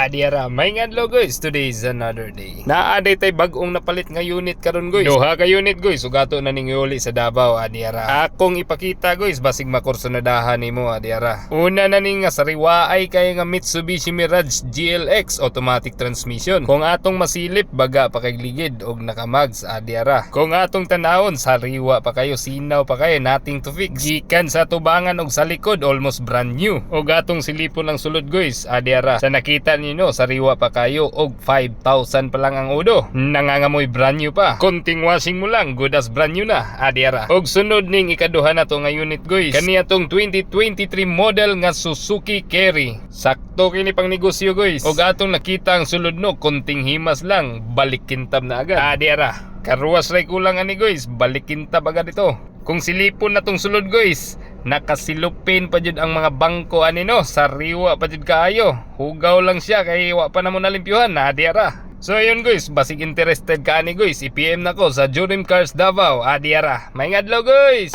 Diara, may ngadlo guys, today is another day. Naaday tay bag-ong napalit nga unit karon guys. Duha ka unit guys, ugato na ning iuli sa Davao, Diara. Akong ipakita guys, basig makursunadahan nimo, Diara. Una na ning nga sariwaay kay nga Mitsubishi Mirage GLX automatic transmission. Kung atong masilip, baga pa kay ligid og nakamags, Diara. Kung atong tanawon, sariwa pa kayo, sinaw pa kayo, nothing to fix. Gikan sa tubangan og sa likod, almost brand new. Og atong silipon lang sulod guys, Diara. Sa nakita ninyo, sariwa pa kayo og 5,000 pa lang ang udo. Nangangamoy brand new pa. Konting washing mo lang, good as brand new na, Diara. Og sunod ning ikaduha na to nga unit guys. Kaniya tong 2023 model nga Suzuki Carry. Sakto kini pang negosyo guys. Og atong nakita ang sulod no, konting himas lang, balik kintab na agad, Diara. Karuwas ray kulang ani guys, balik kintab agad ito. Kung silipon na tong sulod guys, nakasilupin pa jud ang mga bangko ani no, sariwa pa jud kaayo. Hugaw lang siya kay wa pa namo nalimpyuhan, Diara. So ayun guys, basig interested ka ani guys, i-PM na ko sa Jurim Cars Davao, Diara. May ngadlaw guys.